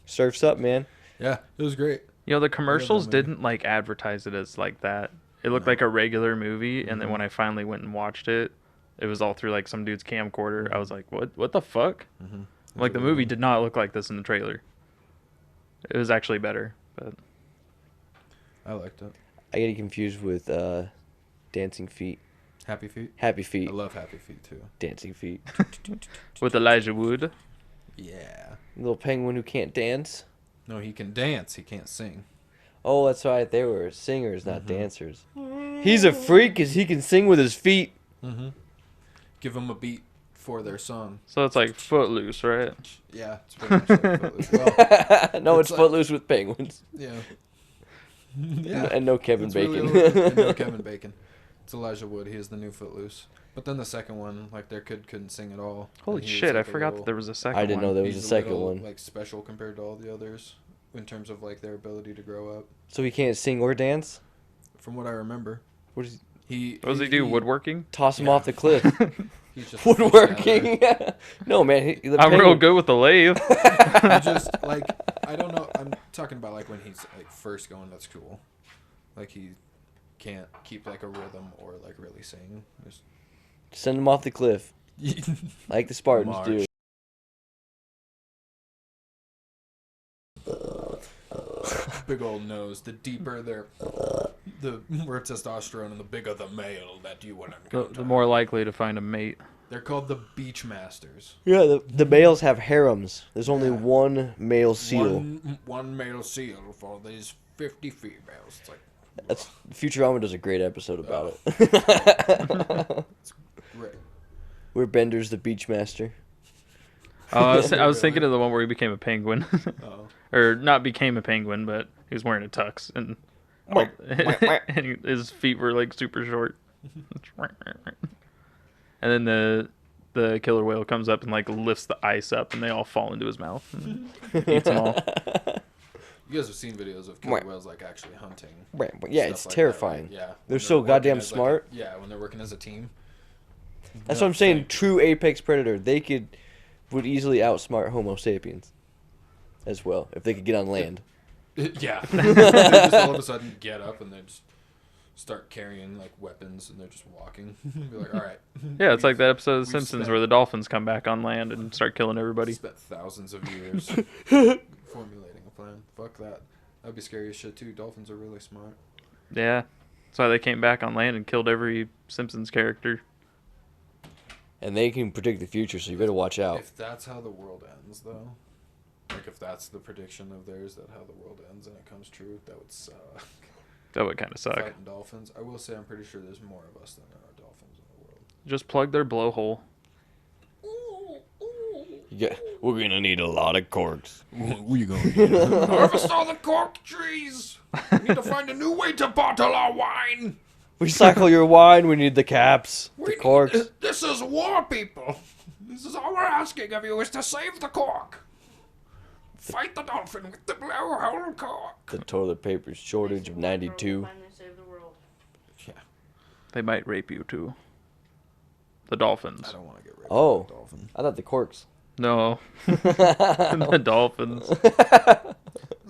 Surf's up, man. Yeah, it was great. You know, the commercials movie. didn't like advertise it as like that. It looked like a regular movie, and then when I finally went and watched it, it was all through like some dude's camcorder. I was like, what the fuck? Like the movie did not look like this in the trailer. It was actually better, but I liked it. I get it confused with Dancing Feet. Happy Feet. Happy Feet. I love Happy Feet too. Dancing Feet. with Elijah Wood. Yeah. Little penguin who can't dance. No, he can dance. He can't sing. Oh, that's right. They were singers, not dancers. He's a freak because he can sing with his feet. Give him a beat for their song. So it's like Footloose, right? Yeah, it's pretty much like Footloose. Well, No, it's like- Footloose with penguins. yeah. And no Kevin It's Bacon. really and no Kevin Bacon. It's Elijah Wood. He is the new Footloose. But then the second one, like their kid couldn't sing at all. Holy And he was, shit! I like, a forgot little- that there was a second. I didn't know one. there was a he's second little, one. Like special compared to all the others, in terms of like their ability to grow up. So he can't sing or dance? From what I remember, What is What does he do? Woodworking? toss him Yeah. off the cliff? He's just Woodworking. No, man. The I'm real penguin- good with the lathe. He just like I don't know. I'm talking about like when he's like first going to school, like he can't keep like a rhythm or like really sing. Send him off the cliff. Like the Spartans March. do. Big old nose. The deeper the more testosterone and the bigger the male that you would encounter. The more likely to find a mate. They're called the beach masters. Yeah, the males have harems. There's only Yeah. one male seal. One male seal for these 50 females. It's like That's Futurama does a great episode about Oh. it. great. Where Bender's the beach master. Oh, I was thinking of the one where he became a penguin, Oh. or not became a penguin, but he was wearing a tux and and his feet were like super short. and then the killer whale comes up and like lifts the ice up, and they all fall into his mouth and eats them all. You guys have seen videos of killer whales like actually hunting. Right, yeah, stuff it's like terrifying. that, right? Yeah, They're when so working goddamn as, like, smart. when they're working as a team. That's what I'm saying. True apex predator. They would easily outsmart Homo sapiens as well if they could get on land. Yeah. They just all of a sudden get up and they just start carrying like weapons and they're just walking. Be like, all right. Yeah, it's like that episode of The we've Simpsons spent- where the dolphins come back on land and start killing everybody. Spent thousands of years formulating a plan. Fuck that. That'd be scary as shit too. Dolphins are really smart. Yeah, that's why they came back on land and killed every Simpsons character. And they can predict the future, so you better watch out. If that's how the world ends, though, like if that's the prediction of theirs, that how the world ends and it comes true, that would suck. That would kind of suck. Fighting dolphins. I will say I'm pretty sure there's more of us than there are dolphins in the world. Just plug their blowhole. Yeah, we're gonna need a lot of corks. What you going to do? Harvest all the cork trees. We need to find a new way to bottle our wine. Recycle your wine. We need the caps, the corks. This is war, people. This is all we're asking of you is to save the cork. Fight the dolphin with the blowhole cork. The toilet paper shortage of '92. Finally save the world. They might rape you too. The dolphins. I don't want to get raped Oh. by a dolphin. I thought the corks. No. The dolphins. That's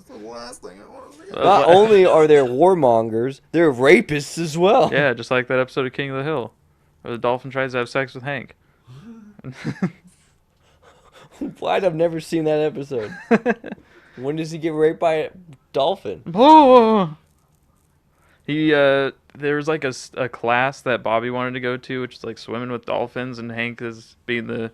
the last thing I want to see. Not only are they warmongers, they're rapists as well. Yeah, just like that episode of King of the Hill, where the dolphin tries to have sex with Hank. Why? I've never seen that episode. When does he get raped by a dolphin? Oh! There was like a class that Bobby wanted to go to, which is like swimming with dolphins, and Hank is being the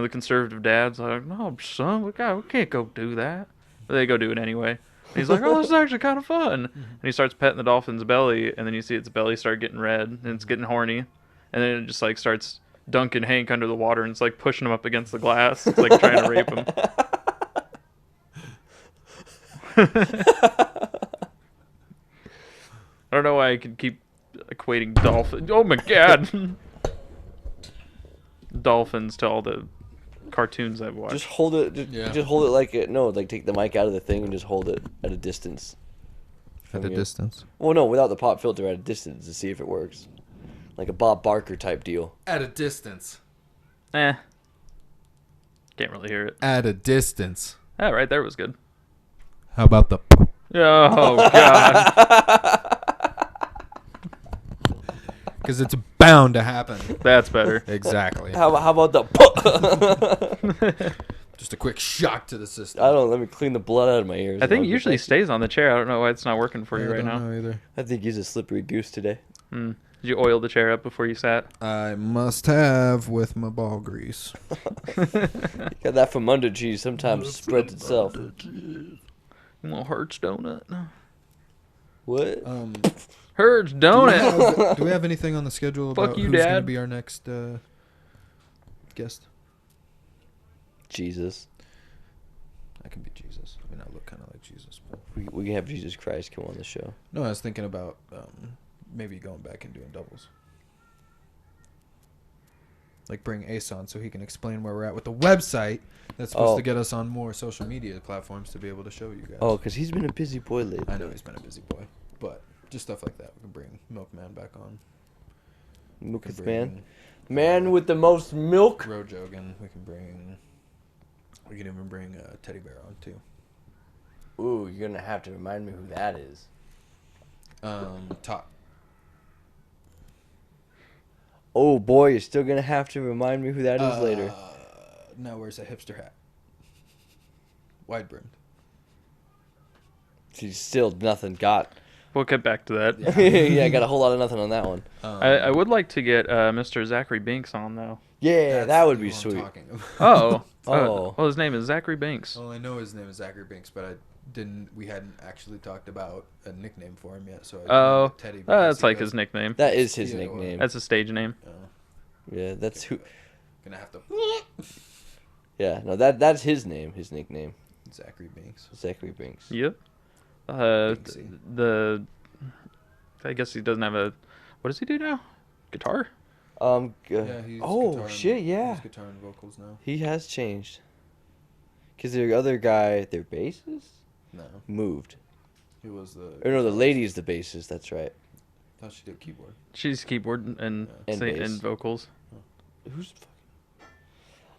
conservative dad's like, no, son, we can't go do that. But they go do it anyway. And he's like, oh, this is actually kind of fun. And he starts petting the dolphin's belly, and then you see its belly start getting red, and it's getting horny. And then it just like starts dunking Hank under the water, and it's like pushing him up against the glass. It's like trying to rape him. I don't know why I can keep equating dolphin. Oh my god! Dolphins to all the cartoons I've watched. Just hold it. Just hold it like it. No, like take the mic out of the thing and just hold it at a distance. At a distance. Well, no, without the pop filter at a distance to see if it works. Like a Bob Barker type deal. At a distance. Can't really hear it. At a distance. Ah, right there was good. How about the... Oh god, Because it's bound to happen. that's better. Exactly. How about the? Just a quick shock to the system. I don't know. Let me clean the blood out of my ears. I think and it I'll usually get back stays on the chair. I don't know why it's not working for you right now. know either. to- I think he's a slippery goose today. Did you oil the chair up before you sat? I must have with my ball grease. Got that from under cheese. Sometimes spreads itself. Little Hertz donut. What? Hertz donut. Do we have anything on the schedule Fuck about you, who's going to Dad. be our next guest? Jesus. I can be Jesus. I mean, I look kind of like Jesus. But... We can have Jesus Christ come on the show. No, I was thinking about maybe going back and doing doubles. Like bring Ace on so he can explain where we're at with the website that's supposed to get us on more social media platforms to be able to show you guys. Oh, because he's been a busy boy lately. I know he's been a busy boy, but just stuff like that. We can bring Milkman back on. Milk We is can man. bring Man with the most milk. Rojogan. We can bring. We can even bring Teddy Bear on too. Ooh, you're gonna have to remind me who that is. Top. Oh boy, you're still gonna have to remind me who that is later. Now wears a hipster hat. Wide brimmed. She's still nothing got. We'll get back to that. Yeah, I got a whole lot of nothing on that one. I would like to get Mr. Zachary Binks on though. Yeah, that would be who I'm sweet. talking about. Oh. Oh. Well, his name is Zachary Binks. Well, I know his name is Zachary Binks, but we hadn't actually talked about a nickname for him yet. So I Oh, named it Teddy. because that's he like goes, his nickname. That is his Theodore. nickname. That's a stage name. Yeah, that's who. Gonna have to. Yeah, no, that's his name. His nickname, Zachary Binks. Zachary Binks. Yep. Binksy. I guess he doesn't have a. What does he do now? Guitar? Yeah, he's oh guitar and- shit, yeah. He's guitar and vocals now. He has changed. Cause the other guy, their bassist, No, moved. he was the. Or no, the guitarist. lady's the bassist. That's right. Thought she did keyboard. She's keyboard and And bass. and vocals. Who's fucking?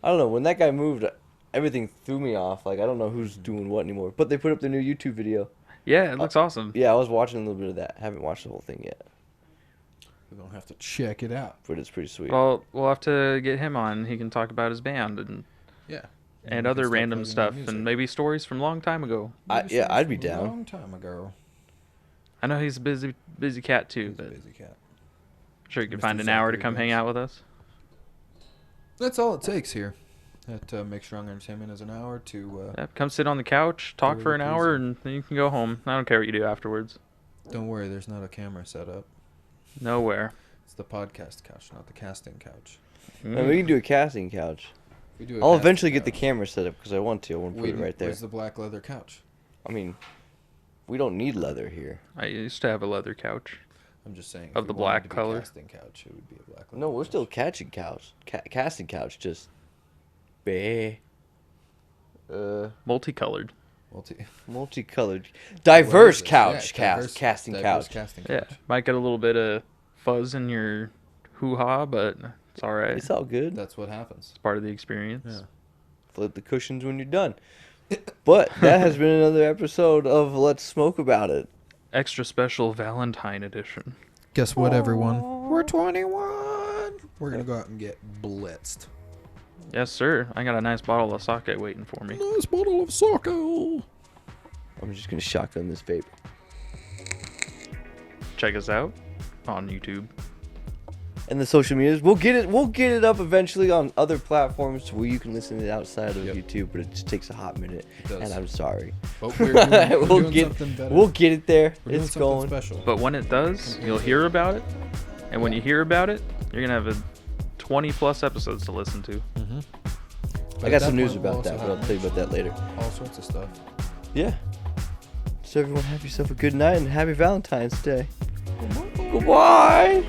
I don't know. When that guy moved, everything threw me off. Like I don't know who's doing what anymore. But they put up their new YouTube video. Yeah, it looks awesome. Yeah, I was watching a little bit of that. Haven't watched the whole thing yet, We don't have to check it out. but it's pretty sweet. Well, we'll have to get him on. He can talk about his band Yeah. and we other can start random playing stuff music. and maybe stories from a long time ago. Yeah, I'd be A down. long time ago. I know he's a busy cat too, He's a but busy cat. I'm sure you could Mr. find an hour to Zachary come hang Banks. out with us. That's all it takes here. At Make Strong Entertainment is an hour to. Yeah, come sit on the couch, talk for an hour, and then you can go home. I don't care what you do afterwards. Don't worry, there's not a camera set up. Nowhere. It's the podcast couch, not the casting couch. And we can do a casting couch. We do. I'll eventually get the camera set up because I want to. I want to put it right there. Where's the black leather couch? I mean, we don't need leather here. I used to have a leather couch. I'm just saying. Of if the you wanted black to be color? Casting couch. It would be a black leather. No, we're couch. still catching couch. Casting couch, just. Bah. Multicolored. Multicolored. Diverse What is it? couch. Yeah, diverse- casting diverse couch. Casting Yeah. couch. Might get a little bit of fuzz in your hoo-ha, but it's all right. It's all good. That's what happens. It's part of the experience. Yeah. Flip the cushions when you're done. But that has been another episode of Let's Smoke About It. Extra special Valentine edition. Guess what, everyone? We're 21. We're gonna go out and get blitzed. Yes, sir. I got a nice bottle of sake waiting for me. Nice bottle of sake. I'm just gonna shotgun this vape. Check us out on YouTube. And the social medias, we'll get it up eventually on other platforms where you can listen to it outside of Yep. YouTube, but it just takes a hot minute. It does. And I'm sorry. But we're doing, we're we'll doing get something better. we'll get it there. We're doing It's something going. special. But when it does, you'll hear about it. And when you hear about it, you're going to have a 20 plus episodes to listen to. But I at got that some news point, we'll about that, also but I'll have tell you about that later. all sorts of stuff. Yeah. So everyone have yourself a good night and happy Valentine's Day. Goodbye.